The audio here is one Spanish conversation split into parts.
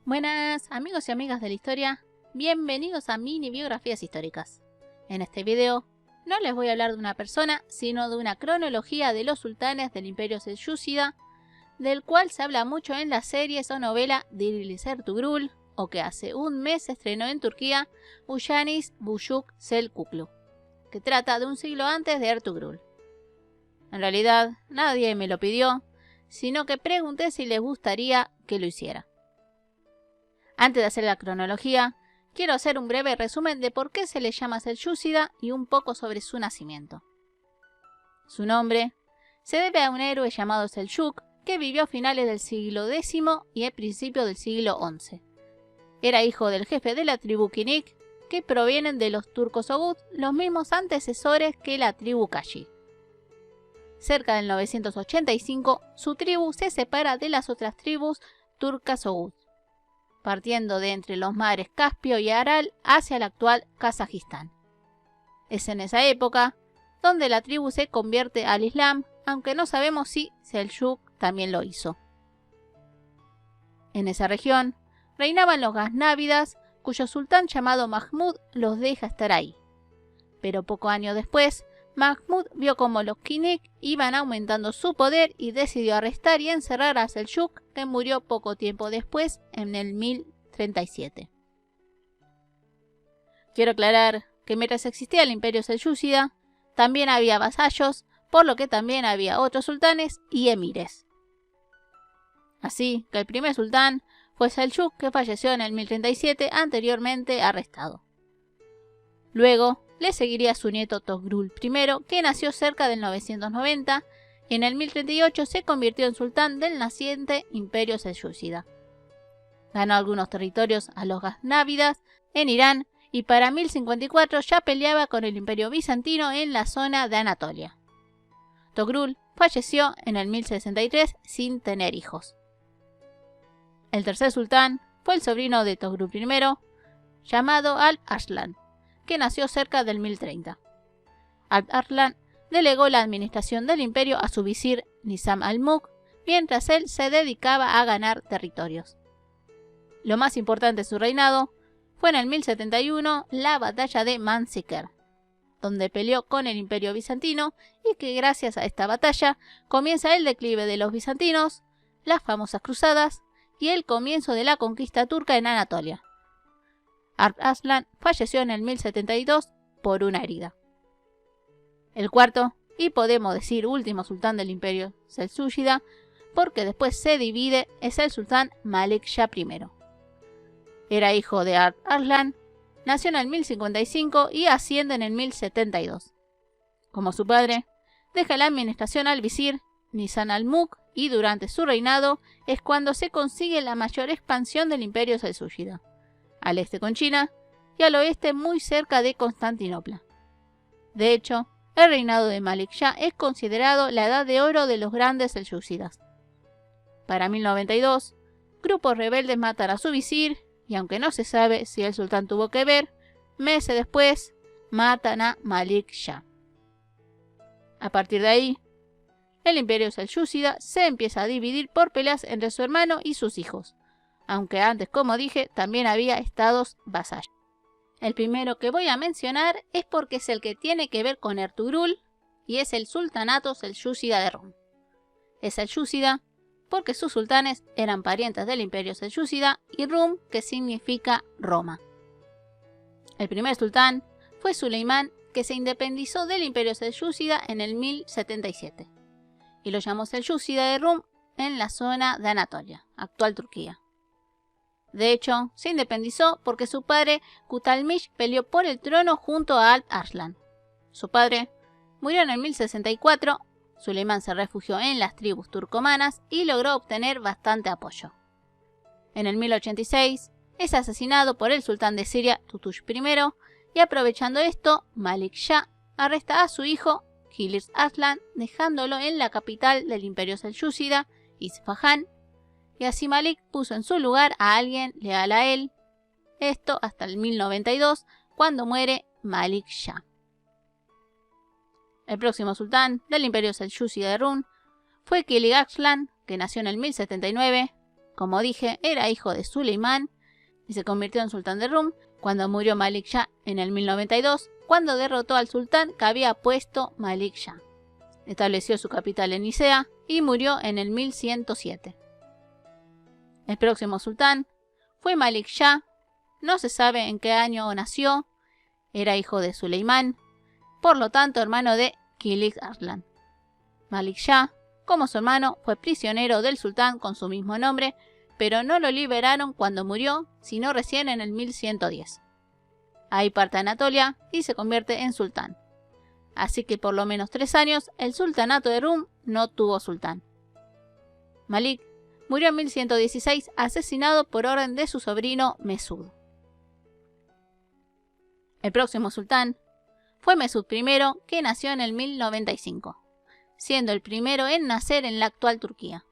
Buenas amigos y amigas de la historia, bienvenidos a Mini Biografías Históricas. En este video no les voy a hablar de una persona, sino de una cronología de los sultanes del Imperio Selyúcida, del cual se habla mucho en las series o novela Dirilis Ertugrul, o que hace un mes se estrenó en Turquía, Uyanis Buyuk Selçuklu, que trata de un siglo antes de Ertugrul. En realidad nadie me lo pidió, sino que pregunté si les gustaría que lo hiciera. Antes de hacer la cronología, quiero hacer un breve resumen de por qué se le llama Selyúcida y un poco sobre su nacimiento. Su nombre se debe a un héroe llamado Selçuk que vivió a finales del siglo X y a principios del siglo XI. Era hijo del jefe de la tribu Kinik, que provienen de los turcos Oghuz, los mismos antecesores que la tribu Kashi. Cerca del 985, su tribu se separa de las otras tribus turcas Oghuz, partiendo de entre los mares Caspio y Aral hacia el actual Kazajistán. Es en esa época donde la tribu se convierte al Islam, aunque no sabemos si Selçuk también lo hizo. En esa región reinaban los gaznávidas, cuyo sultán llamado Mahmud los deja estar ahí. Pero poco años después, Mahmud vio cómo los Kinik iban aumentando su poder y decidió arrestar y encerrar a Selçuk, que murió poco tiempo después, en el 1037. Quiero aclarar que mientras existía el Imperio Selyúcida, también había vasallos, por lo que también había otros sultanes y emires. Así que el primer sultán fue Selçuk, que falleció en el 1037, anteriormente arrestado. Luego le seguiría su nieto Togrul I, que nació cerca del 990, y en el 1038 se convirtió en sultán del naciente Imperio Selyúcida. Ganó algunos territorios a los gaznávidas en Irán y para 1054 ya peleaba con el Imperio Bizantino en la zona de Anatolia. Togrul falleció en el 1063 sin tener hijos. El tercer sultán fue el sobrino de Togrul I, llamado Alp-Arslan, que nació cerca del 1030. Alp-Arslan delegó la administración del imperio a su visir Nizam al-Mulk, mientras él se dedicaba a ganar territorios. Lo más importante de su reinado fue en el 1071 la batalla de Manzikert, donde peleó con el imperio bizantino y que gracias a esta batalla comienza el declive de los bizantinos, las famosas cruzadas y el comienzo de la conquista turca en Anatolia. Alp-Arslan falleció en el 1072 por una herida. El cuarto, y podemos decir último sultán del Imperio Selyúcida, porque después se divide, es el sultán Malik Shah I. Era hijo de Alp-Arslan, nació en el 1055 y asciende en el 1072. Como su padre, deja la administración al visir Nizam al-Mulk y durante su reinado es cuando se consigue la mayor expansión del Imperio Selyúcida, al este con China y al oeste muy cerca de Constantinopla. De hecho, el reinado de Malik Shah es considerado la edad de oro de los grandes selyúcidas. Para 1092, grupos rebeldes matan a su visir y aunque no se sabe si el sultán tuvo que ver, meses después matan a Malik Shah. A partir de ahí, el Imperio Selyúcida se empieza a dividir por peleas entre su hermano y sus hijos, aunque antes, como dije, también había estados vasallos. El primero que voy a mencionar es porque es el que tiene que ver con Ertugrul y es el sultanato selyúcida de Rum. Es selyúcida porque sus sultanes eran parientes del Imperio Selyúcida y Rum, que significa Roma. El primer sultán fue Suleimán, que se independizó del Imperio Selyúcida en el 1077 y lo llamó Selyúcida de Rum en la zona de Anatolia, actual Turquía. De hecho, se independizó porque su padre Kutalmish peleó por el trono junto a Alp-Arslan. Su padre murió en el 1064, Suleimán se refugió en las tribus turcomanas y logró obtener bastante apoyo. En el 1086 es asesinado por el sultán de Siria Tutush I y aprovechando esto, Malik Shah arresta a su hijo Kilis Arslan, dejándolo en la capital del Imperio Selyúcida, Isfahán, y así Malik puso en su lugar a alguien leal a él, esto hasta el 1092, cuando muere Malik Shah. El próximo sultán del Imperio Selyúcida de Rum fue Kilis Arslan, que nació en el 1079, como dije, era hijo de Suleimán y se convirtió en sultán de Rum cuando murió Malik Shah en el 1092, cuando derrotó al sultán que había puesto Malik Shah. Estableció su capital en Nicea y murió en el 1107. El próximo sultán fue Malik Shah. No se sabe en qué año nació. Era hijo de Suleimán, por lo tanto hermano de Kilij Arslan. Malik Shah, como su hermano, fue prisionero del sultán con su mismo nombre, pero no lo liberaron cuando murió, sino recién en el 1110. Ahí parte a Anatolia y se convierte en sultán. Así que por lo menos 3 años el sultanato de Rum no tuvo sultán. Malik murió en 1116 asesinado por orden de su sobrino Mesud. El próximo sultán fue Mesud I, que nació en el 1095, siendo el primero en nacer en la actual Turquía.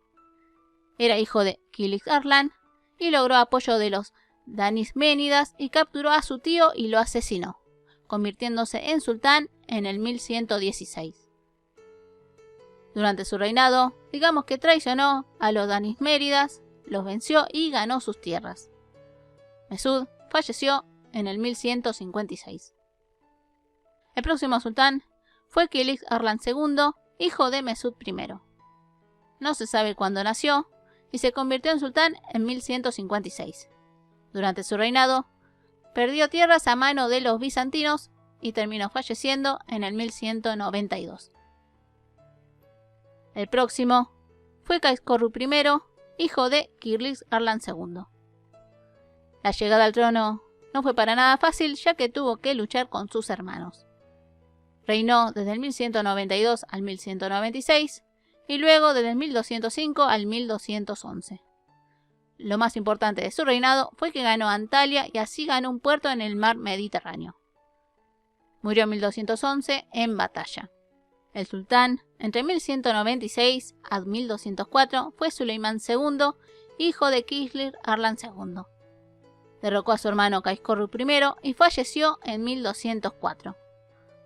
Era hijo de Kilij Arslan y logró apoyo de los Danisménidas y capturó a su tío y lo asesinó, convirtiéndose en sultán en el 1116. Durante su reinado, digamos que traicionó a los Danisménidas, los venció y ganó sus tierras. Mesud falleció en el 1156. El próximo sultán fue Kilij Arslan II, hijo de Mesud I. No se sabe cuándo nació y se convirtió en sultán en 1156. Durante su reinado, perdió tierras a mano de los bizantinos y terminó falleciendo en el 1192. El próximo fue Kaiskorru I, hijo de Kilij Arslan II. La llegada al trono no fue para nada fácil, ya que tuvo que luchar con sus hermanos. Reinó desde el 1192 al 1196 y luego desde el 1205 al 1211. Lo más importante de su reinado fue que ganó Antalya y así ganó un puerto en el mar Mediterráneo. Murió en 1211 en batalla. El sultán, entre 1196 a 1204, fue Suleimán II, hijo de Kilij Arslan II. Derrocó a su hermano Kaiskorru I y falleció en 1204.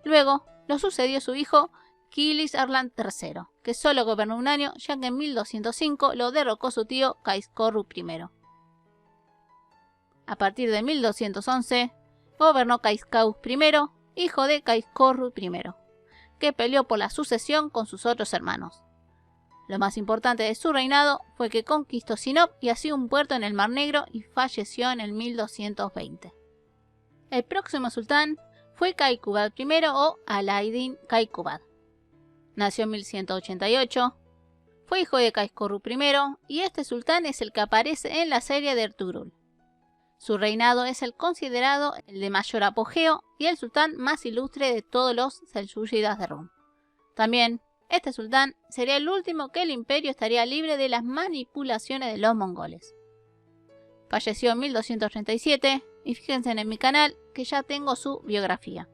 Luego lo sucedió su hijo Kilij Arslan III, que solo gobernó un año, ya que en 1205 lo derrocó su tío Kaiskorru I. A partir de 1211 gobernó Kaiskaus I, hijo de Kaiskorru I, que peleó por la sucesión con sus otros hermanos. Lo más importante de su reinado fue que conquistó Sinop y así un puerto en el Mar Negro y falleció en el 1220. El próximo sultán fue Kaikubad I o Alauddin Kaikubad. Nació en 1188, fue hijo de Kaiskorru I y este sultán es el que aparece en la serie de Ertugrul. Su reinado es el considerado el de mayor apogeo y el sultán más ilustre de todos los seljúcidas de Rum. También, este sultán sería el último que el imperio estaría libre de las manipulaciones de los mongoles. Falleció en 1237 y fíjense en mi canal que ya tengo su biografía.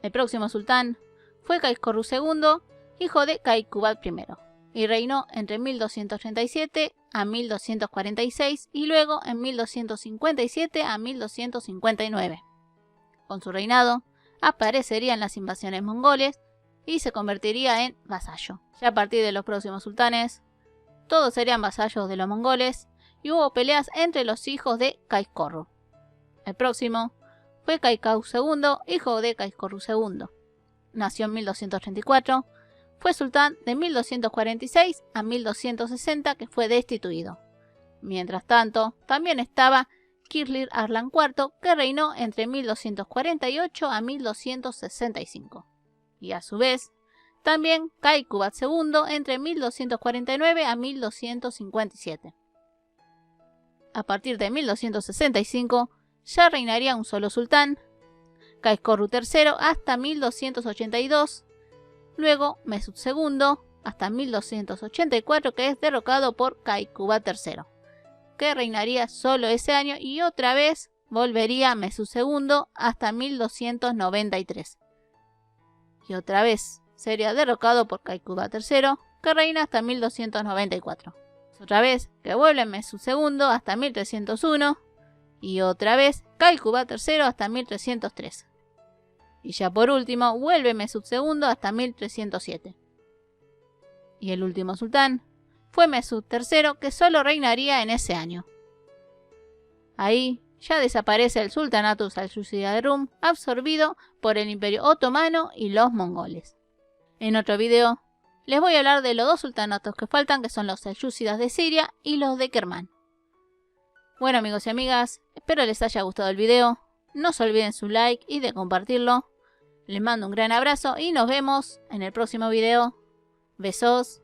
El próximo sultán fue Kaiskorru II, hijo de Kaikubad I, y reinó entre 1237 a 1246 y luego en 1257 a 1259. Con su reinado aparecerían las invasiones mongoles y se convertiría en vasallo. Ya a partir de los próximos sultanes, todos serían vasallos de los mongoles y hubo peleas entre los hijos de Kaiskorru. El próximo fue Kaikaus II, hijo de Kaiskorru II. Nació en 1234, fue sultán de 1246 a 1260 que fue destituido. Mientras tanto, también estaba Kilij Arslan IV que reinó entre 1248 a 1265. Y a su vez, también Kaikubad II entre 1249 a 1257. A partir de 1265 ya reinaría un solo sultán, Kaiskorru III hasta 1282, luego Mesud II hasta 1284 que es derrocado por Kaikubad III, que reinaría solo ese año y otra vez volvería Mesud II hasta 1293. Y otra vez sería derrocado por Kaikubad III, que reina hasta 1294. Otra vez que vuelve Mesud II hasta 1301 y otra vez Kaikubad III hasta 1303. Y ya por último vuelve Mesud II hasta 1307. Y el último sultán fue Mesut III, que solo reinaría en ese año. Ahí ya desaparece el sultanato Selyúcida de Rum, absorbido por el Imperio Otomano y los mongoles. En otro video les voy a hablar de los dos sultanatos que faltan, que son los Selyúcidas de Siria y los de Kermán. Bueno, amigos y amigas, espero les haya gustado el video. No se olviden su like y de compartirlo. Les mando un gran abrazo y nos vemos en el próximo video. Besos.